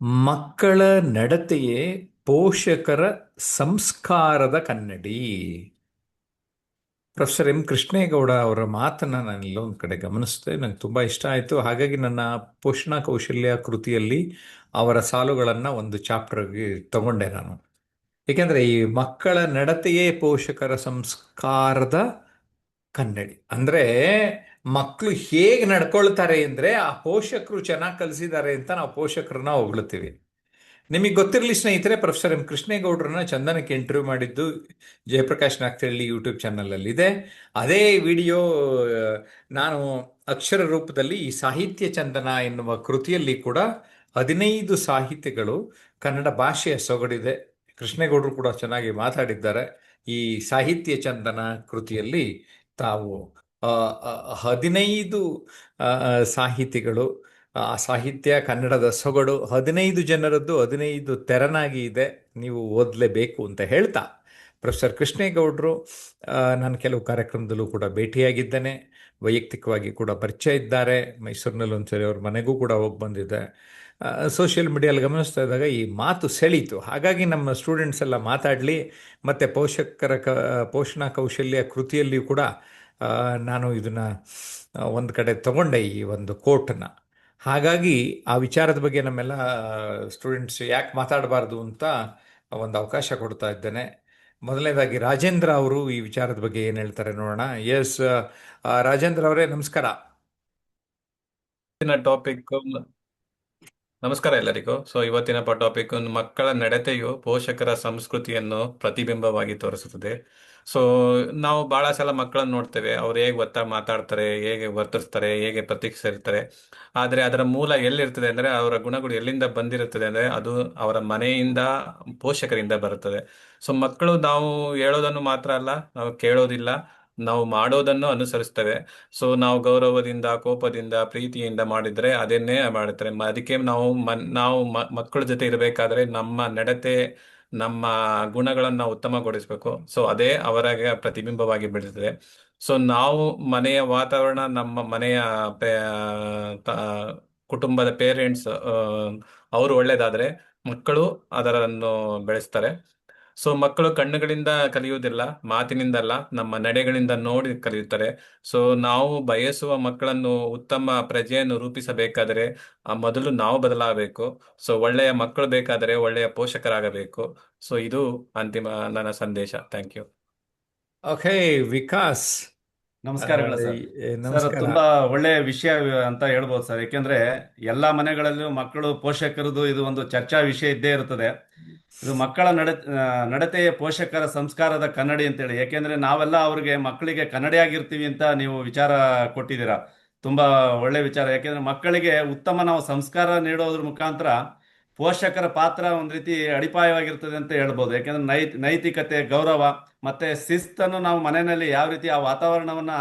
ಮಕ್ಕಳ ನಡತೆಯೇ ಪೋಷಕರ ಸಂಸ್ಕಾರದ ಕನ್ನಡಿ. ಪ್ರೊಫೆಸರ್ ಎಂ ಕೃಷ್ಣೇಗೌಡ ಅವರ ಮಾತನ್ನ ನಾನೆಲ್ಲ ಒಂದು ಕಡೆ ಗಮನಿಸಿದೆ, ನಂಗೆ ತುಂಬ ಇಷ್ಟ ಆಯಿತು. ಹಾಗಾಗಿ ನನ್ನ ಪೋಷಣ ಕೌಶಲ್ಯ ಕೃತಿಯಲ್ಲಿ ಅವರ ಸಾಲುಗಳನ್ನು ಒಂದು ಚಾಪ್ಟರ್ಗೆ ತಗೊಂಡೆ ನಾನು. ಏಕೆಂದರೆ ಈ ಮಕ್ಕಳ ನಡತೆಯೇ ಪೋಷಕರ ಸಂಸ್ಕಾರದ ಕನ್ನಡಿ ಅಂದರೆ ಮಕ್ಕಳು ಹೇಗೆ ನಡ್ಕೊಳ್ತಾರೆ ಅಂದರೆ ಆ ಪೋಷಕರು ಚೆನ್ನಾಗಿ ಕಲಿಸಿದ್ದಾರೆ ಅಂತ ನಾವು ಪೋಷಕರನ್ನ ಹೊಗಳ್ತೀವಿ. ನಿಮಗೆ ಗೊತ್ತಿರಲಿ ಸ್ನೇಹಿತರೆ, ಪ್ರೊಫೆಸರ್ ಎಂ ಕೃಷ್ಣೇಗೌಡರನ್ನ ಚಂದನಕ್ಕೆ ಇಂಟರ್ವ್ಯೂ ಮಾಡಿದ್ದು ಜಯಪ್ರಕಾಶ್ ನಾಗ್ತಳ್ಳಿ ಯೂಟ್ಯೂಬ್ ಚಾನಲಲ್ಲಿ ಇದೆ. ಅದೇ ವಿಡಿಯೋ ನಾನು ಅಕ್ಷರ ರೂಪದಲ್ಲಿ ಈ ಸಾಹಿತ್ಯ ಚಂದನ ಎನ್ನುವ ಕೃತಿಯಲ್ಲಿ ಕೂಡ 15 ಸಾಹಿತ್ಯಗಳು ಕನ್ನಡ ಭಾಷೆಯ ಸೊಗಡಿದೆ. ಕೃಷ್ಣೇಗೌಡರು ಕೂಡ ಚೆನ್ನಾಗಿ ಮಾತಾಡಿದ್ದಾರೆ. ಈ ಸಾಹಿತ್ಯ ಚಂದನ ಕೃತಿಯಲ್ಲಿ ತಾವು ಆ, ಆ, 15 ಸಾಹಿತಿಗಳು, ಆ ಸಾಹಿತ್ಯ ಕನ್ನಡದ ಸೊಗಡು 15 ಜನರದ್ದು 15 ತೆರನಾಗಿ ಇದೆ, ನೀವು ಓದಲೇಬೇಕು ಅಂತ ಹೇಳ್ತಾ, ಪ್ರೊಫೆಸರ್ ಕೃಷ್ಣೇಗೌಡರು ನಾನು ಕೆಲವು ಕಾರ್ಯಕ್ರಮದಲ್ಲೂ ಕೂಡ ಭೇಟಿಯಾಗಿದ್ದೇನೆ, ವೈಯಕ್ತಿಕವಾಗಿ ಕೂಡ ಪರಿಚಯ ಇದ್ದಾರೆ. ಮೈಸೂರಿನಲ್ಲಿ ಒಂದ್ಸರಿ ಅವ್ರ ಮನೆಗೂ ಕೂಡ ಹೋಗಿ ಬಂದಿದ್ದೆ. ಸೋಷಿಯಲ್ ಮೀಡಿಯಲ್ಲಿ ಗಮನಿಸ್ತಾ ಇದ್ದಾಗ ಈ ಮಾತು ಸೆಳೀತು. ಹಾಗಾಗಿ ನಮ್ಮ ಸ್ಟೂಡೆಂಟ್ಸ್ ಎಲ್ಲ ಮಾತಾಡಲಿ, ಮತ್ತು ಪೋಷಣಾ ಕೌಶಲ್ಯ ಕೃತಿಯಲ್ಲಿಯೂ ಕೂಡ ನಾನು ಇದನ್ನು ಒಂದು ಕಡೆ ತಗೊಂಡೆ, ಈ ಒಂದು ಕೋಟನ್ನು. ಹಾಗಾಗಿ ಆ ವಿಚಾರದ ಬಗ್ಗೆ ನಮ್ಮೆಲ್ಲ ಸ್ಟೂಡೆಂಟ್ಸ್ ಯಾಕೆ ಮಾತಾಡಬಾರ್ದು ಅಂತ ಒಂದು ಅವಕಾಶ ಕೊಡ್ತಾ ಇದ್ದೇನೆ. ಮೊದಲನೇದಾಗಿ ರಾಜೇಂದ್ರ ಅವರು ಈ ವಿಚಾರದ ಬಗ್ಗೆ ಏನು ಹೇಳ್ತಾರೆ ನೋಡೋಣ. ಎಸ್, ರಾಜೇಂದ್ರ ಅವರೇ ನಮಸ್ಕಾರ. ಟಾಪಿಕ್ ನಮಸ್ಕಾರ ಎಲ್ಲರಿಗೂ. ಇವತ್ತಿನ ಟಾಪಿಕ್ ಮಕ್ಕಳ ನಡತೆಯು ಪೋಷಕರ ಸಂಸ್ಕೃತಿಯನ್ನು ಪ್ರತಿಬಿಂಬವಾಗಿ ತೋರಿಸುತ್ತದೆ. ಸೊ ನಾವು ಬಹಳ ಸಲ ಮಕ್ಕಳನ್ನು ನೋಡ್ತೇವೆ, ಅವ್ರು ಹೇಗೆ ಮಾತಾಡ್ತಾರೆ, ಹೇಗೆ ವರ್ತಿಸ್ತಾರೆ, ಹೇಗೆ ಪ್ರತಿಕ್ರಿಯಿಸ್ತಾರೆ. ಆದರೆ ಅದರ ಮೂಲ ಎಲ್ಲಿರ್ತದೆ ಅಂದ್ರೆ, ಅವರ ಗುಣಗಳು ಎಲ್ಲಿಂದ ಬಂದಿರುತ್ತದೆ ಅಂದ್ರೆ ಅದು ಅವರ ಮನೆಯಿಂದ, ಪೋಷಕರಿಂದ ಬರುತ್ತದೆ. ಸೊ ಮಕ್ಕಳು ನಾವು ಹೇಳೋದನ್ನು ಮಾತ್ರ ಅಲ್ಲ, ನಾವು ಕೇಳೋದಿಲ್ಲ, ನಾವು ಮಾಡೋದನ್ನು ಅನುಸರಿಸ್ತೇವೆ. ಸೊ ನಾವು ಗೌರವದಿಂದ, ಕೋಪದಿಂದ, ಪ್ರೀತಿಯಿಂದ ಮಾಡಿದ್ರೆ ಅದನ್ನೇ ಮಾಡುತ್ತಾರೆ. ಅದಕ್ಕೆ ನಾವು ಮಕ್ಕಳ ಜೊತೆ ಇರಬೇಕಾದ್ರೆ ನಮ್ಮ ನಡತೆ, ನಮ್ಮ ಗುಣಗಳನ್ನ ಉತ್ತಮಗೊಳಿಸಬೇಕು. ಸೊ ಅದೇ ಅವರಿಗೆ ಪ್ರತಿಬಿಂಬವಾಗಿ ಬೀಳ್ತದೆ. ಸೊ ನಾವು ಮನೆಯ ವಾತಾವರಣ, ನಮ್ಮ ಮನೆಯ ತ- ಕುಟುಂಬದ ಪೇರೆಂಟ್ಸ್ ಅವರು ಒಳ್ಳೇದಾದ್ರೆ ಮಕ್ಕಳು ಅದರನ್ನು ಬೆಳೆಸ್ತಾರೆ. ಸೊ ಮಕ್ಕಳು ಕಣ್ಣುಗಳಿಂದ ಕಲಿಯುವುದಿಲ್ಲ, ಮಾತಿನಿಂದಲ್ಲ, ನಮ್ಮ ನಡೆಗಳಿಂದ ನೋಡಿ ಕಲಿಯುತ್ತಾರೆ. ಸೊ ನಾವು ಬಯಸುವ ಮಕ್ಕಳನ್ನು, ಉತ್ತಮ ಪ್ರಜೆಯನ್ನು ರೂಪಿಸಬೇಕಾದರೆ ಮೊದಲು ನಾವು ಬದಲಾಗಬೇಕು. ಸೊ ಒಳ್ಳೆಯ ಮಕ್ಕಳು ಬೇಕಾದರೆ ಒಳ್ಳೆಯ ಪೋಷಕರಾಗಬೇಕು. ಸೊ ಇದು ಅಂತಿಮ ನನ್ನ ಸಂದೇಶ. Thank you. ಓಕೆ, ವಿಕಾಸ್. ನಮಸ್ಕಾರಗಳು ಸರ್. ಸರ್, ನಮಸ್ಕಾರ. ತುಂಬಾ ಒಳ್ಳೆಯ ವಿಷಯ ಅಂತ ಹೇಳ್ಬೋದು ಸರ್. ಯಾಕೆಂದ್ರೆ ಎಲ್ಲಾ ಮನೆಗಳಲ್ಲೂ ಮಕ್ಕಳು ಪೋಷಕರದು ಇದು ಒಂದು ಚರ್ಚಾ ವಿಷಯ ಇದ್ದೇ ಇರುತ್ತದೆ. ಇದು ಮಕ್ಕಳ ನಡತೆಯ ಪೋಷಕರ ಸಂಸ್ಕಾರದ ಕನ್ನಡಿ ಅಂತೇಳಿ. ಯಾಕೆಂದ್ರೆ ನಾವೆಲ್ಲ ಅವ್ರಿಗೆ ಮಕ್ಕಳಿಗೆ ಕನ್ನಡಿಯಾಗಿರ್ತೀವಿ ಅಂತ ನೀವು ವಿಚಾರ ಕೊಟ್ಟಿದ್ದೀರಾ. ತುಂಬಾ ಒಳ್ಳೆ ವಿಚಾರ. ಯಾಕೆಂದ್ರೆ ಮಕ್ಕಳಿಗೆ ಉತ್ತಮ ನಾವು ಸಂಸ್ಕಾರ ನೀಡೋದ್ರ ಮುಖಾಂತರ ಪೋಷಕರ ಪಾತ್ರ ಒಂದ್ ರೀತಿ ಅಡಿಪಾಯವಾಗಿರ್ತದೆ ಅಂತ ಹೇಳ್ಬೋದು. ಯಾಕೆಂದ್ರೆ ನೈತಿಕತೆ, ಗೌರವ ಮತ್ತೆ ಶಿಸ್ತನ್ನು ನಾವು ಮನೆಯಲ್ಲಿ ಯಾವ ರೀತಿ ಆ ವಾತಾವರಣವನ್ನ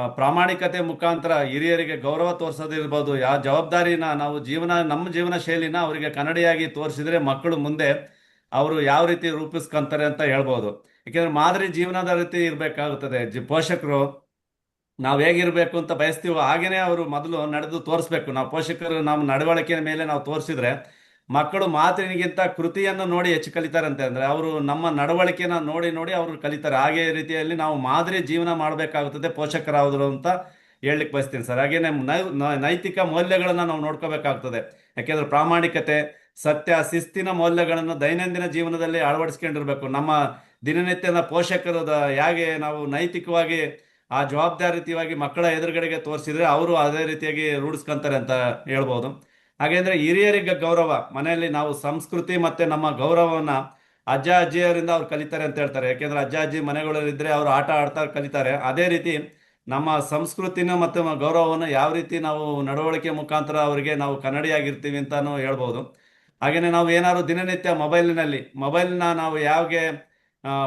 ಪ್ರಾಮಾಣಿಕತೆ ಮುಖಾಂತರ ಹಿರಿಯರಿಗೆ ಗೌರವ ತೋರಿಸೋದಿರ್ಬೋದು, ಯಾವ ಜವಾಬ್ದಾರಿನ ನಾವು ನಮ್ಮ ಜೀವನ ಶೈಲಿನ ಅವರಿಗೆ ಕನ್ನಡಿಯಾಗಿ ತೋರಿಸಿದ್ರೆ ಮಕ್ಕಳು ಮುಂದೆ ಅವರು ಯಾವ ರೀತಿ ರೂಪಿಸ್ಕೊಂತಾರೆ ಅಂತ ಹೇಳ್ಬೋದು. ಯಾಕೆಂದ್ರೆ ಮಾದರಿ ಜೀವನದ ರೀತಿ ಇರಬೇಕಾಗುತ್ತದೆ. ಪೋಷಕರು ನಾವು ಹೇಗಿರ್ಬೇಕು ಅಂತ ಬಯಸ್ತೀವೋ ಹಾಗೇನೆ ಅವರು ಮೊದಲು ನಡೆದು ತೋರಿಸ್ಬೇಕು. ನಾವು ಪೋಷಕರು ನಮ್ಮ ನಡವಳಿಕೆಯ ಮೇಲೆ ನಾವು ತೋರಿಸಿದ್ರೆ ಮಕ್ಕಳು ಮಾತಿನಿಗಿಂತ ಕೃತಿಯನ್ನು ನೋಡಿ ಹೆಚ್ಚು ಕಲಿತಾರಂತೆ. ಅಂದ್ರೆ ಅವರು ನಮ್ಮ ನಡವಳಿಕೆನ ನೋಡಿ ನೋಡಿ ಅವರು ಕಲಿತಾರೆ. ಹಾಗೆ ರೀತಿಯಲ್ಲಿ ನಾವು ಮಾದರಿ ಜೀವನ ಮಾಡಬೇಕಾಗುತ್ತದೆ ಪೋಷಕರಾದ್ರು ಅಂತ ಹೇಳಲಿಕ್ಕೆ ಬಯಸ್ತೀನಿ ಸರ್. ಹಾಗೇನೆ ನೈತಿಕ ಮೌಲ್ಯಗಳನ್ನ ನಾವು ನೋಡ್ಕೋಬೇಕಾಗ್ತದೆ. ಯಾಕೆಂದ್ರೆ ಪ್ರಾಮಾಣಿಕತೆ, ಸತ್ಯ, ಶಿಸ್ತಿನ ಮೌಲ್ಯಗಳನ್ನು ದೈನಂದಿನ ಜೀವನದಲ್ಲಿ ಅಳವಡಿಸ್ಕೊಂಡಿರ್ಬೇಕು. ನಮ್ಮ ದಿನನಿತ್ಯದ ಪೋಷಕರು ಹೇಗೆ ನಾವು ನೈತಿಕವಾಗಿ ಆ ಜವಾಬ್ದಾರಿಯುತವಾಗಿ ಮಕ್ಕಳ ಎದುರುಗಡೆಗೆ ತೋರಿಸಿದ್ರೆ ಅವರು ಅದೇ ರೀತಿಯಾಗಿ ರೂಢಿಸ್ಕೊಂತಾರೆ ಅಂತ ಹೇಳ್ಬೋದು. ಹಾಗೆಂದ್ರೆ ಹಿರಿಯರಿಗೆ ಗೌರವ, ಮನೆಯಲ್ಲಿ ನಾವು ಸಂಸ್ಕೃತಿ ಮತ್ತೆ ನಮ್ಮ ಗೌರವವನ್ನ ಅಜ್ಜ ಅಜ್ಜಿಯರಿಂದ ಅವ್ರು ಕಲಿತಾರೆ ಅಂತ ಹೇಳ್ತಾರೆ. ಯಾಕೆಂದ್ರೆ ಅಜ್ಜ ಅಜ್ಜಿ ಮನೆಗಳಲ್ಲಿದ್ರೆ ಅವ್ರು ಆಟ ಆಡ್ತಾ ಕಲಿತಾರೆ. ಅದೇ ರೀತಿ ನಮ್ಮ ಸಂಸ್ಕೃತಿನ ಮತ್ತು ಗೌರವವನ್ನು ಯಾವ ರೀತಿ ನಾವು ನಡವಳಿಕೆ ಮುಖಾಂತರ ಅವರಿಗೆ ನಾವು ಕನ್ನಡಿಯಾಗಿರ್ತೀವಿ ಅಂತಾನು ಹೇಳ್ಬೋದು. ಹಾಗೇನೆ ನಾವು ಏನಾದ್ರು ದಿನನಿತ್ಯ ಮೊಬೈಲ್ನ ನಾವು ಯಾವಾಗೆ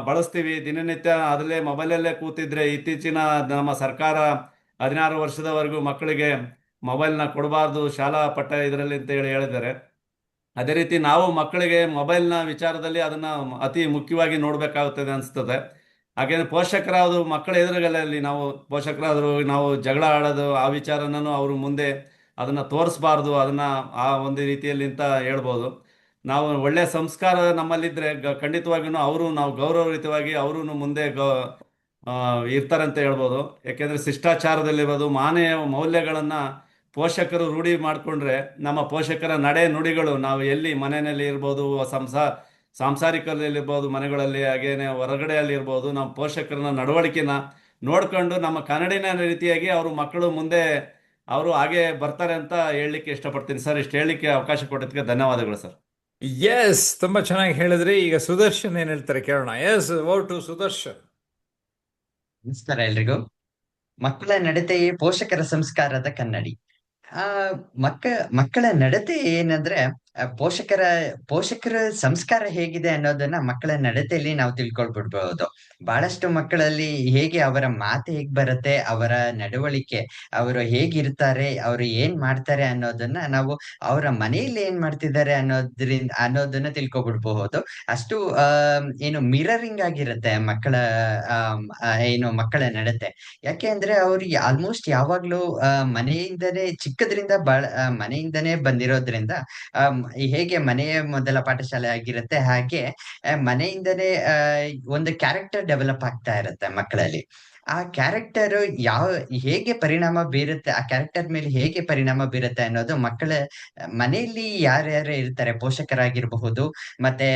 ಬಳಸ್ತೀವಿ, ದಿನನಿತ್ಯ ಅದರಲ್ಲೇ ಮೊಬೈಲಲ್ಲೇ ಕೂತಿದ್ರೆ, ಇತ್ತೀಚಿನ ನಮ್ಮ ಸರ್ಕಾರ 16 ವರ್ಷದವರೆಗೂ ಮಕ್ಕಳಿಗೆ ಮೊಬೈಲ್ನ ಕೊಡಬಾರ್ದು ಶಾಲಾ ಪಠ್ಯ ಇದರಲ್ಲಿ ಅಂತ ಹೇಳಿದ್ದಾರೆ. ಅದೇ ರೀತಿ ನಾವು ಮಕ್ಕಳಿಗೆ ಮೊಬೈಲ್ನ ವಿಚಾರದಲ್ಲಿ ಅದನ್ನ ಅತಿ ಮುಖ್ಯವಾಗಿ ನೋಡ್ಬೇಕಾಗುತ್ತದೆ ಅನಿಸ್ತದೆ. ಹಾಗೇನೆ ಮಕ್ಕಳ ಎದುರುಗಳಲ್ಲಿ ನಾವು ಪೋಷಕರಾದ್ರು ನಾವು ಜಗಳ ಆಡೋದು ಆ ವಿಚಾರನೂ ಅವರು ಮುಂದೆ ಅದನ್ನ ತೋರಿಸ್ಬಾರ್ದು, ಅದನ್ನ ಆ ಒಂದು ರೀತಿಯಲ್ಲಿ ಅಂತ ಹೇಳ್ಬೋದು. ನಾವು ಒಳ್ಳೆ ಸಂಸ್ಕಾರ ನಮ್ಮಲ್ಲಿದ್ರೆ ಖಂಡಿತವಾಗಿಯೂ ಅವರು ನಾವು ಗೌರವಯುತವಾಗಿ ಅವರು ಮುಂದೆ ಆ, ಇರ್ತಾರೆ ಅಂತ ಹೇಳ್ಬೋದು. ಯಾಕೆಂದ್ರೆ ಶಿಷ್ಟಾಚಾರದಲ್ಲಿರೋದು ಮಾನವ ಮೌಲ್ಯಗಳನ್ನ ಪೋಷಕರು ರೂಢಿ ಮಾಡಿಕೊಂಡ್ರೆ ನಮ್ಮ ಪೋಷಕರ ನಡೆ ನುಡಿಗಳು ನಾವು ಎಲ್ಲಿ ಮನೆಯಲ್ಲಿ ಇರ್ಬೋದು, ಸಾಂಸಾರಿಕದಲ್ಲಿರ್ಬೋದು, ಮನೆಗಳಲ್ಲಿ ಹಾಗೇನೆ ಹೊರಗಡೆಯಲ್ಲಿ ಇರ್ಬೋದು, ನಮ್ಮ ಪೋಷಕರನ್ನ ನಡವಳಿಕೆನ ನೋಡ್ಕೊಂಡು ನಮ್ಮ ಕನ್ನಡಿನ ರೀತಿಯಾಗಿ ಅವರು ಮಕ್ಕಳು ಮುಂದೆ ಅವರು ಹಾಗೆ ಬರ್ತಾರೆ ಅಂತ ಹೇಳಲಿಕ್ಕೆ ಇಷ್ಟಪಡ್ತೀನಿ ಸರ್. ಇಷ್ಟು ಹೇಳಲಿಕ್ಕೆ ಅವಕಾಶ ಕೊಟ್ಟಿದ್ದಕ್ಕೆ ಧನ್ಯವಾದಗಳು ಸರ್. ಎಸ್, ತುಂಬಾ ಚೆನ್ನಾಗಿ ಹೇಳಿದ್ರಿ. ಈಗ ಸುದರ್ಶನ್ ಏನ್ ಹೇಳ್ತಾರೆ ಕೇಳೋಣ. Yes, over to Sudarshan. ನಮಸ್ಕಾರ ಎಲ್ರಿಗೂ. ಮಕ್ಕಳ ನಡತೆಯೇ ಪೋಷಕರ ಸಂಸ್ಕಾರದ ಕನ್ನಡಿ. ಆ ಮಕ್ಕಳ ನಡತೆ ಏನಂದ್ರೆ ಪೋಷಕರ ಸಂಸ್ಕಾರ ಹೇಗಿದೆ ಅನ್ನೋದನ್ನ ಮಕ್ಕಳ ನಡತೆಯಲ್ಲಿ ನಾವು ತಿಳ್ಕೊಳ್ಬಿಡ್ಬಹುದು. ಬಹಳಷ್ಟು ಮಕ್ಕಳಲ್ಲಿ ಹೇಗೆ ಅವರ ಮಾತು ಹೇಗ್ ಬರುತ್ತೆ, ಅವರ ನಡವಳಿಕೆ, ಅವರು ಹೇಗಿರ್ತಾರೆ, ಅವರು ಏನ್ ಮಾಡ್ತಾರೆ ಅನ್ನೋದನ್ನ ನಾವು ಅವರ ಮನೆಯಲ್ಲಿ ಏನ್ ಮಾಡ್ತಿದ್ದಾರೆ ಅನ್ನೋದನ್ನ ತಿಳ್ಕೊಬಿಡ್ಬಹುದು. ಅಷ್ಟು ಏನು ಮಿರರಿಂಗ್ ಆಗಿರುತ್ತೆ ಮಕ್ಕಳ ನಡತೆ. ಯಾಕೆ ಅಂದ್ರೆ ಅವ್ರಿಗೆ ಆಲ್ಮೋಸ್ಟ್ ಯಾವಾಗ್ಲೂ ಮನೆಯಿಂದನೇ ಚಿಕ್ಕದ್ರಿಂದ ಮನೆಯಿಂದನೇ ಬಂದಿರೋದ್ರಿಂದ ಹೇಗೆ ಮನೆಯ ಮೊದಲ ಪಾಠಶಾಲೆ ಆಗಿರುತ್ತೆ, ಹಾಗೆ ಮನೆಯಿಂದನೇ ಒಂದು ಕ್ಯಾರೆಕ್ಟರ್ ಡೆವಲಪ್ ಆಗ್ತಾ ಇರುತ್ತೆ ಮಕ್ಕಳಲ್ಲಿ. ಆ ಕ್ಯಾರೆಕ್ಟರ್ ಹೇಗೆ ಪರಿಣಾಮ ಬೀರುತ್ತೆ, ಆ ಕ್ಯಾರೆಕ್ಟರ್ ಮೇಲೆ ಹೇಗೆ ಪರಿಣಾಮ ಬೀರುತ್ತೆ ಅನ್ನೋದು ಮನೆಯಲ್ಲಿ ಯಾರ್ಯಾರು ಇರ್ತಾರೆ, ಪೋಷಕರಾಗಿರ್ಬಹುದು, ಮತ್ತೆ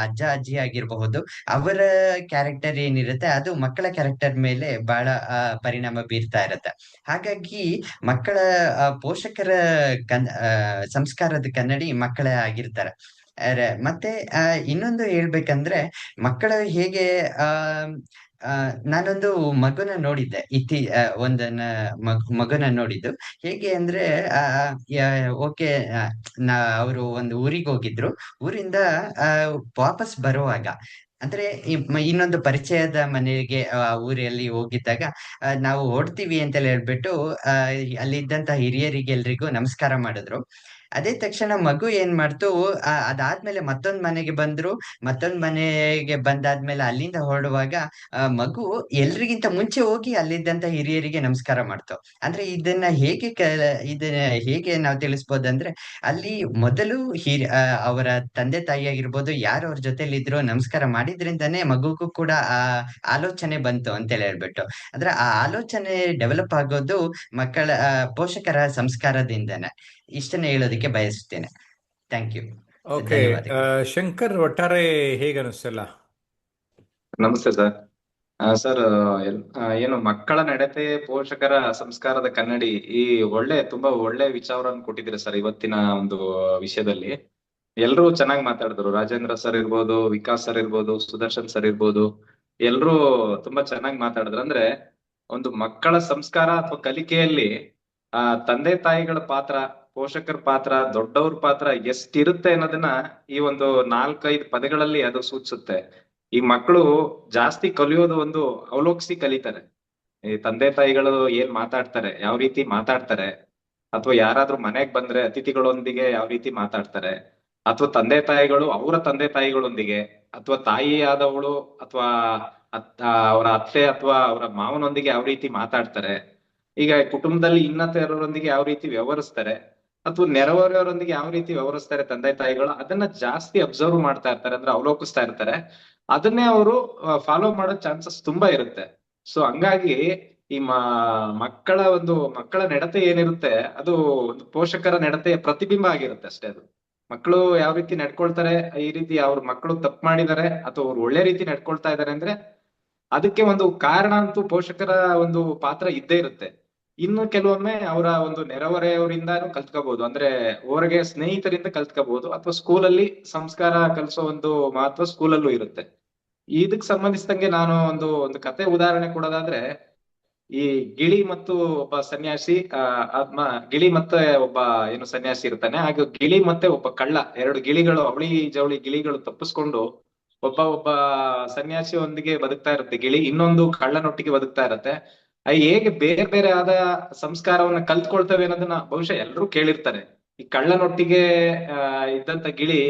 ಅಜ್ಜ ಅಜ್ಜಿ ಆಗಿರಬಹುದು, ಅವರ ಕ್ಯಾರೆಕ್ಟರ್ ಏನಿರುತ್ತೆ ಅದು ಮಕ್ಕಳ ಕ್ಯಾರೆಕ್ಟರ್ ಮೇಲೆ ಬಹಳ ಪರಿಣಾಮ ಬೀರ್ತಾ ಇರುತ್ತೆ. ಹಾಗಾಗಿ ಮಕ್ಕಳ ಪೋಷಕರ ಸಂಸ್ಕಾರದ ಕನ್ನಡಿ ಮಕ್ಕಳೇ ಆಗಿರ್ತಾರೆ. ಮತ್ತೆ ಇನ್ನೊಂದು ಹೇಳ್ಬೇಕಂದ್ರೆ ಮಕ್ಕಳು ಹೇಗೆ ನಾನೊಂದು ಮಗುನ ನೋಡಿದ್ದೆ, ಮಗುನ ನೋಡಿದ್ದು ಹೇಗೆ ಅಂದ್ರೆ ಓಕೆ, ಅವರು ಒಂದು ಊರಿಗೆ ಹೋಗಿದ್ರು. ಊರಿಂದ ವಾಪಸ್ ಬರುವಾಗ ಅಂದ್ರೆ ಇನ್ನೊಂದು ಪರಿಚಯದ ಮನೆಗೆ ಊರಲ್ಲಿ ಹೋಗಿದ್ದಾಗ ನಾವು ಹೊಡ್ತೀವಿ ಅಂತ ಹೇಳ್ಬಿಟ್ಟು ಅಲ್ಲಿದ್ದಂತ ಹಿರಿಯರಿಗೆ ಎಲ್ರಿಗೂ ನಮಸ್ಕಾರ ಮಾಡಿದ್ರು. ಅದೇ ತಕ್ಷಣ ಮಗು ಏನ್ ಮಾಡ್ತು, ಅದಾದ್ಮೇಲೆ ಮತ್ತೊಂದ್ ಮನೆಗೆ ಬಂದ್ರು. ಮತ್ತೊಂದ್ ಮನೆಗೆ ಬಂದಾದ್ಮೇಲೆ ಅಲ್ಲಿಂದ ಹೊರಡುವಾಗ ಮಗು ಎಲ್ರಿಗಿಂತ ಮುಂಚೆ ಹೋಗಿ ಅಲ್ಲಿದ್ದಂತ ಹಿರಿಯರಿಗೆ ನಮಸ್ಕಾರ ಮಾಡ್ತು. ಅಂದ್ರೆ ಇದನ್ನ ಹೇಗೆ ನಾವು ತಿಳಿಸ್ಬೋದಂದ್ರೆ, ಅಲ್ಲಿ ಮೊದಲು ಅವರ ತಂದೆ ತಾಯಿ ಆಗಿರ್ಬೋದು, ಯಾರು ಅವ್ರ ಜೊತೆಲಿ ಇದ್ರು ನಮಸ್ಕಾರ ಮಾಡಿದ್ರಿಂದಾನೇ ಮಗುಗೂ ಕೂಡ ಆ ಆಲೋಚನೆ ಬಂತು ಅಂತೇಳಿ ಹೇಳ್ಬಿಟ್ಟು. ಅಂದ್ರೆ ಆ ಆಲೋಚನೆ ಡೆವಲಪ್ ಆಗೋದು ಪೋಷಕರ ಸಂಸ್ಕಾರದಿಂದನೇ. ಇಷ್ಟನ್ನ ಹೇಳೋದಕ್ಕೆ ಬಯಸುತ್ತೇನೆ. Thank you. ಓಕೆ, ಶಂಕರ್, ಒಟ್ಟಾರೆ ಹೇಗೆ ಅನಿಸ್ತಲ್ಲ? ನಮಸ್ತೆ ಸರ್. ಸರ್, ಏನು ಮಕ್ಕಳ ನಡತೆ ಪೋಷಕರ ಸಂಸ್ಕಾರದ ಕನ್ನಡಿ, ಈ ತುಂಬಾ ಒಳ್ಳೆ ವಿಚಾರವನ್ನು ಕೊಟ್ಟಿದ್ದೀರಾ ಸರ್ ಇವತ್ತಿನ ಒಂದು ವಿಷಯದಲ್ಲಿ. ಎಲ್ರೂ ಚೆನ್ನಾಗಿ ಮಾತಾಡಿದ್ರು. ರಾಜೇಂದ್ರ ಸರ್ ಇರ್ಬೋದು, ವಿಕಾಸ್ ಸರ್ ಇರ್ಬೋದು, ಸುದರ್ಶನ್ ಸರ್ ಇರ್ಬೋದು, ಎಲ್ರೂ ತುಂಬಾ ಚೆನ್ನಾಗಿ ಮಾತಾಡಿದ್ರು. ಅಂದ್ರೆ ಒಂದು ಮಕ್ಕಳ ಸಂಸ್ಕಾರ ಅಥವಾ ಕಲಿಕೆಯಲ್ಲಿ ತಂದೆ ತಾಯಿಗಳ ಪಾತ್ರ, ಪೋಷಕರ ಪಾತ್ರ, ದೊಡ್ಡವ್ರ ಪಾತ್ರ ಎಷ್ಟಿರುತ್ತೆ ಅನ್ನೋದನ್ನ ಈ ಒಂದು 4-5 ಪದಗಳಲ್ಲಿ ಅದು ಸೂಚಿಸುತ್ತೆ. ಈ ಮಕ್ಕಳು ಜಾಸ್ತಿ ಕಲಿಯೋದು ಒಂದು ಅವಲೋಕಿಸಿ ಕಲಿತಾರೆ. ಈ ತಂದೆ ತಾಯಿಗಳು ಏನ್ ಮಾತಾಡ್ತಾರೆ, ಯಾವ ರೀತಿ ಮಾತಾಡ್ತಾರೆ, ಅಥವಾ ಯಾರಾದ್ರೂ ಮನೆಗ್ ಬಂದ್ರೆ ಅತಿಥಿಗಳೊಂದಿಗೆ ಯಾವ ರೀತಿ ಮಾತಾಡ್ತಾರೆ, ಅಥವಾ ತಂದೆ ತಾಯಿಗಳು ಅವರ ತಂದೆ ತಾಯಿಗಳೊಂದಿಗೆ, ಅಥವಾ ತಾಯಿ ಆದವಳು ಅಥವಾ ಅವರ ಅತ್ತೆ ಅಥವಾ ಅವರ ಮಾವನೊಂದಿಗೆ ಯಾವ ರೀತಿ ಮಾತಾಡ್ತಾರೆ, ಈಗ ಕುಟುಂಬದಲ್ಲಿ ಇನ್ನಿತರರೊಂದಿಗೆ ಯಾವ ರೀತಿ ವ್ಯವಹರಿಸ್ತಾರೆ, ಅಥವಾ ನೆರೆಹೊರೆಯವರೊಂದಿಗೆ ಯಾವ ರೀತಿ ವ್ಯವಹರಿಸ್ತಾರೆ ತಂದೆ ತಾಯಿಗಳು, ಅದನ್ನ ಜಾಸ್ತಿ ಅಬ್ಸರ್ವ್ ಮಾಡ್ತಾ ಇರ್ತಾರೆ, ಅಂದ್ರೆ ಅವಲೋಕಿಸ್ತಾ ಇರ್ತಾರೆ. ಅದನ್ನೇ ಅವರು ಫಾಲೋ ಮಾಡೋ ಚಾನ್ಸಸ್ ತುಂಬಾ ಇರುತ್ತೆ. ಸೊ ಹಂಗಾಗಿ ಈ ಮಕ್ಕಳ ನಡತೆ ಏನಿರುತ್ತೆ ಅದು ಒಂದು ಪೋಷಕರ ನಡತೆಯ ಪ್ರತಿಬಿಂಬ ಆಗಿರುತ್ತೆ ಅಷ್ಟೇ. ಅದು ಮಕ್ಕಳು ಯಾವ ರೀತಿ ನಡ್ಕೊಳ್ತಾರೆ, ಈ ರೀತಿ ಅವ್ರ ಮಕ್ಕಳು ತಪ್ಪು ಮಾಡಿದ್ದಾರೆ ಅಥವಾ ಅವ್ರು ಒಳ್ಳೆ ರೀತಿ ನಡ್ಕೊಳ್ತಾ ಇದಾರೆ ಅಂದ್ರೆ ಅದಕ್ಕೆ ಒಂದು ಕಾರಣ ಅಂತೂ ಪೋಷಕರ ಒಂದು ಪಾತ್ರ ಇದ್ದೇ ಇರುತ್ತೆ. ಇನ್ನು ಕೆಲವೊಮ್ಮೆ ಅವರ ಒಂದು ನೆರೆಹೊರೆಯವರಿಂದಾನು ಕಲ್ತ್ಕೋಬಹುದು, ಅಂದ್ರೆ ಹೊರಗೆ ಸ್ನೇಹಿತರಿಂದ ಕಲ್ತ್ಕೋಬಹುದು, ಅಥವಾ ಸ್ಕೂಲಲ್ಲಿ ಸಂಸ್ಕಾರ ಕಲಿಸೋ ಒಂದು ಮಹತ್ವ ಸ್ಕೂಲಲ್ಲೂ ಇರುತ್ತೆ. ಇದಕ್ ಸಂಬಂಧಿಸಿದಂಗೆ ನಾನು ಒಂದು ಕತೆ ಉದಾಹರಣೆ ಕೊಡೋದಾದ್ರೆ, ಈ ಗಿಳಿ ಮತ್ತು ಒಬ್ಬ ಸನ್ಯಾಸಿ, ಗಿಳಿ ಮತ್ತೆ ಒಬ್ಬ ಏನು ಸನ್ಯಾಸಿ ಇರ್ತಾನೆ. ಹಾಗೆ ಗಿಳಿ ಮತ್ತೆ ಒಬ್ಬ ಕಳ್ಳ, 2 ಗಿಳಿಗಳು, ಅವಳಿ ಜವಳಿ ಗಿಳಿಗಳು ತಪ್ಪಿಸ್ಕೊಂಡು ಒಬ್ಬ ಸನ್ಯಾಸಿಯೊಂದಿಗೆ ಬದುಕ್ತಾ ಇರುತ್ತೆ ಗಿಳಿ, ಇನ್ನೊಂದು ಕಳ್ಳನೊಟ್ಟಿಗೆ ಬದುಕ್ತಾ ಇರತ್ತೆ. ಹೇಗೆ ಬೇರೆ ಬೇರೆ ಆದ ಸಂಸ್ಕಾರವನ್ನ ಕಲ್ತ್ಕೊಳ್ತವೆ ಅನ್ನೋದನ್ನ ಬಹುಶಃ ಎಲ್ಲರೂ ಕೇಳಿರ್ತಾರೆ. ಈ ಕಳ್ಳನೊಟ್ಟಿಗೆ ಇದ್ದಂತ ಗಿಳಿ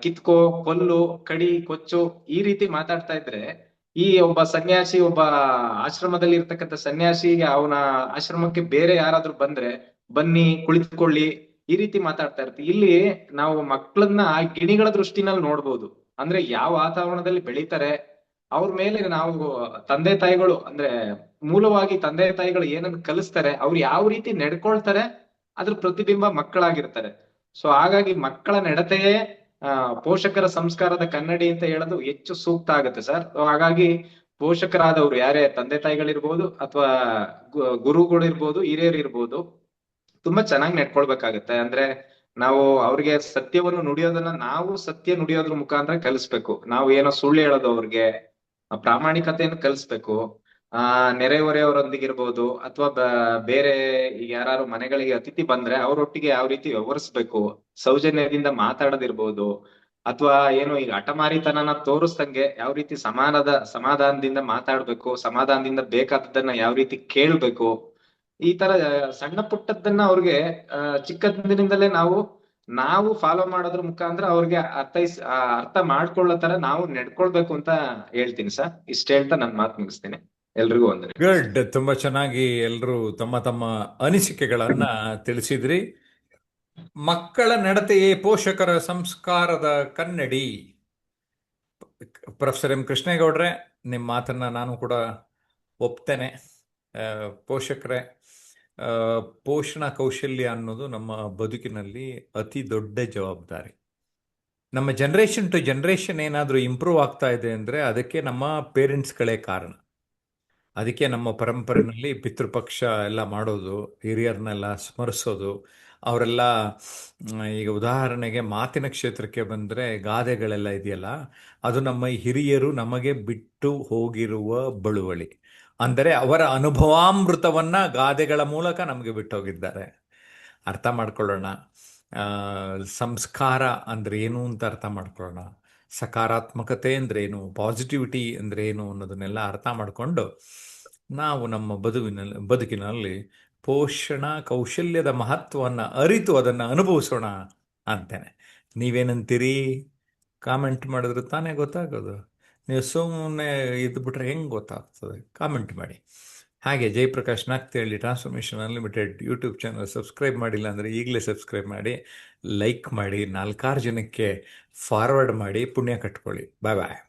ಕಿತ್ಕೋ, ಕೊಲ್ಲು, ಕಡಿ, ಕೊಚ್ಚು ಈ ರೀತಿ ಮಾತಾಡ್ತಾ ಇದ್ರೆ, ಈ ಒಬ್ಬ ಆಶ್ರಮದಲ್ಲಿ ಇರ್ತಕ್ಕಂಥ ಸನ್ಯಾಸಿಗೆ ಅವನ ಆಶ್ರಮಕ್ಕೆ ಬೇರೆ ಯಾರಾದ್ರೂ ಬಂದ್ರೆ ಬನ್ನಿ ಕುಳಿತುಕೊಳ್ಳಿ ಈ ರೀತಿ ಮಾತಾಡ್ತಾ ಇರ್ತೀವಿ. ಇಲ್ಲಿ ನಾವು ಮಕ್ಕಳನ್ನ ಗಿಣಿಗಳ ದೃಷ್ಟಿನಲ್ಲಿ ನೋಡ್ಬೋದು. ಅಂದ್ರೆ ಯಾವ ವಾತಾವರಣದಲ್ಲಿ ಬೆಳೀತಾರೆ ಅವ್ರ ಮೇಲೆ ನಾವು ತಂದೆ ತಾಯಿಗಳು ಅಂದ್ರೆ ಮೂಲವಾಗಿ ತಂದೆ ತಾಯಿಗಳು ಏನನ್ನ ಕಲಿಸ್ತಾರೆ, ಅವ್ರು ಯಾವ ರೀತಿ ನಡ್ಕೊಳ್ತಾರೆ ಅದ್ರ ಪ್ರತಿಬಿಂಬ ಮಕ್ಕಳಾಗಿರ್ತಾರೆ. ಸೊ ಹಾಗಾಗಿ ಮಕ್ಕಳ ನಡತೆಯೇ ಪೋಷಕರ ಸಂಸ್ಕಾರದ ಕನ್ನಡಿ ಅಂತ ಹೇಳೋದು ಹೆಚ್ಚು ಸೂಕ್ತ ಆಗುತ್ತೆ ಸರ್. ಹಾಗಾಗಿ ಪೋಷಕರಾದವ್ರು ಯಾರೇ ತಂದೆ ತಾಯಿಗಳಿರ್ಬೋದು ಅಥವಾ ಗುರುಗಳಿರ್ಬೋದು, ಹಿರಿಯರು ಇರ್ಬೋದು, ತುಂಬಾ ಚೆನ್ನಾಗಿ ನಡ್ಕೊಳ್ಬೇಕಾಗತ್ತೆ. ಅಂದ್ರೆ ನಾವು ಅವ್ರಿಗೆ ಸತ್ಯವನ್ನು ನುಡಿಯೋದನ್ನ ನಾವು ಸತ್ಯ ನುಡಿಯೋದ್ರ ಮುಖಾಂತರ ಕಲಿಸ್ಬೇಕು. ನಾವು ಏನೋ ಸುಳ್ಳು ಹೇಳೋದು ಅವ್ರಿಗೆ ಪ್ರಾಮಾಣಿಕತೆಯನ್ನು ಕಲಿಸ್ಬೇಕು. ನೆರೆಹೊರೆಯವರೊಂದಿಗಿರ್ಬೋದು ಅಥವಾ ಬೇರೆ ಈಗ ಯಾರು ಮನೆಗಳಿಗೆ ಅತಿಥಿ ಬಂದ್ರೆ ಅವರೊಟ್ಟಿಗೆ ಯಾವ ರೀತಿ ವ್ಯವಹರಿಸ್ಬೇಕು, ಸೌಜನ್ಯದಿಂದ ಮಾತಾಡೋದಿರ್ಬೋದು, ಅಥವಾ ಏನು ಈಗ ಹಠಮಾರಿತನನ ತೋರಿಸ್ದಂಗೆ ಯಾವ ರೀತಿ ಸಮಾಧಾನದಿಂದ ಮಾತಾಡ್ಬೇಕು, ಸಮಾಧಾನದಿಂದ ಬೇಕಾದದ್ದನ್ನ ಯಾವ ರೀತಿ ಕೇಳ್ಬೇಕು, ಈ ತರ ಸಣ್ಣ ಪುಟ್ಟದ್ದನ್ನ ಅವ್ರಿಗೆ ಚಿಕ್ಕಂದಿನಿಂದಲೇ ನಾವು ಫಾಲೋ ಮಾಡೋದ್ರ ಮುಖಾಂತರ ಅವ್ರಿಗೆ ಅರ್ಥ ಮಾಡ್ಕೊಳ್ಳೋ ತರ ನಾವು ನಡ್ಕೊಳ್ಬೇಕು ಅಂತ ಹೇಳ್ತೀನಿ ಸರ್. ಇಷ್ಟ ಹೇಳ್ತಾ ನನ್ನ ಮಾತು ಮುಗಿಸ್ತೇನೆ. ಎಲ್ರಿಗೂ ವಂದನೆ. ಗುಡ್. ತುಂಬಾ ಚೆನ್ನಾಗಿ ಎಲ್ಲರೂ ತಮ್ಮ ತಮ್ಮ ಅನಿಸಿಕೆಗಳನ್ನ ತಿಳಿಸಿದ್ರಿ. ಮಕ್ಕಳ ನಡತೆಯೇ ಪೋಷಕರ ಸಂಸ್ಕಾರದ ಕನ್ನಡಿ. ಪ್ರೊಫೆಸರ್ ಎಂ ಕೃಷ್ಣೇಗೌಡ್ರೆ, ನಿಮ್ಮ ಮಾತನ್ನ ನಾನು ಕೂಡ ಒಪ್ತೇನೆ. ಪೋಷಕರೇ, ಪೋಷಣ ಕೌಶಲ್ಯ ಅನ್ನೋದು ನಮ್ಮ ಬದುಕಿನಲ್ಲಿ ಅತಿ ದೊಡ್ಡ ಜವಾಬ್ದಾರಿ. ನಮ್ಮ ಜನ್ರೇಷನ್ ಟು ಜನ್ರೇಷನ್ ಏನಾದರೂ ಇಂಪ್ರೂವ್ ಆಗ್ತಾ ಇದೆ ಅಂದರೆ ಅದಕ್ಕೆ ನಮ್ಮ ಪೇರೆಂಟ್ಸ್ಗಳೇ ಕಾರಣ. ಅದಕ್ಕೆ ನಮ್ಮ ಪರಂಪರೆಯಲ್ಲಿ ಪಿತೃಪಕ್ಷ ಎಲ್ಲ ಮಾಡೋದು, ಹಿರಿಯರನ್ನೆಲ್ಲ ಸ್ಮರಿಸೋದು, ಅವರೆಲ್ಲ ಈಗ ಉದಾಹರಣೆಗೆ ಮಾತಿನ ಕ್ಷೇತ್ರಕ್ಕೆ ಬಂದರೆ ಗಾದೆಗಳೆಲ್ಲ ಇದೆಯಲ್ಲ, ಅದು ನಮ್ಮ ಹಿರಿಯರು ನಮಗೆ ಬಿಟ್ಟು ಹೋಗಿರುವ ಬಳುವಳಿ. ಅಂದರೆ ಅವರ ಅನುಭವಾಮೃತವನ್ನು ಗಾದೆಗಳ ಮೂಲಕ ನಮಗೆ ಬಿಟ್ಟು ಹೋಗಿದ್ದಾರೆ. ಅರ್ಥ ಮಾಡ್ಕೊಳ್ಳೋಣ. ಸಂಸ್ಕಾರ ಅಂದರೆ ಏನು ಅಂತ ಅರ್ಥ ಮಾಡ್ಕೊಳ್ಳೋಣ. ಸಕಾರಾತ್ಮಕತೆ ಅಂದ್ರೇನು, ಪಾಸಿಟಿವಿಟಿ ಅಂದ್ರೆ ಏನು ಅನ್ನೋದನ್ನೆಲ್ಲ ಅರ್ಥ ಮಾಡಿಕೊಂಡು ನಾವು ನಮ್ಮ ಬದುಕಿನಲ್ಲಿ ಪೋಷಣ ಕೌಶಲ್ಯದ ಮಹತ್ವವನ್ನು ಅರಿತು ಅದನ್ನು ಅನುಭವಿಸೋಣ ಅಂತೇನೆ. ನೀವೇನಂತೀರಿ? ಕಾಮೆಂಟ್ ಮಾಡಿದ್ರೆ ತಾನೇ ಗೊತ್ತಾಗೋದು. ನೀವು ಸುಮ್ಮನೆ ಇದ್ಬಿಟ್ರೆ ಹೆಂಗೆ ಗೊತ್ತಾಗ್ತದೆ? ಕಾಮೆಂಟ್ ಮಾಡಿ. ಹಾಗೆ Jayaprakash Nagathihalli transformation unlimited YouTube channel subscribe ಮಾಡಿಲ್ಲ ಅಂದರೆ ಈಗಲೇ ಸಬ್ಸ್ಕ್ರೈಬ್ ಮಾಡಿ, ಲೈಕ್ ಮಾಡಿ, 4-6 ಜನಕ್ಕೆ ಫಾರ್ವರ್ಡ್ ಮಾಡಿ, ಪುಣ್ಯ ಕಟ್ಕೊಳ್ಳಿ. ಬಾಯ್ ಬಾಯ್.